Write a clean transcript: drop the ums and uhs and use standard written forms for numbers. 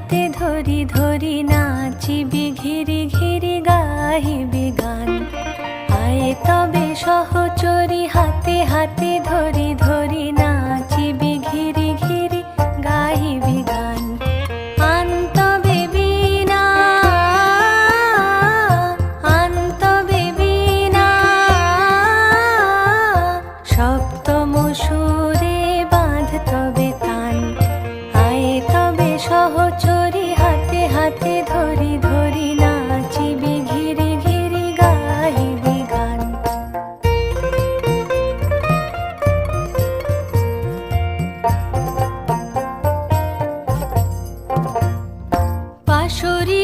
হাতে ধরি ধরি নাচিবি ঘিরি ঘিরি গাহিবি গান। আয়ে তবে সহচরি হাতে হাতে ধরি ধরি নাচিবি ঘিরি ঘিরি গাহিবি গান। আন তবে বীণা আন তবে বীণা সপ্তম সুরে বাঁধ তবে তান। আয়ে তবে সহচরি হাতে হাতে ধরি ধরি নাচিবি ঘিরি ঘিরি গাহিবি গান। পাশরি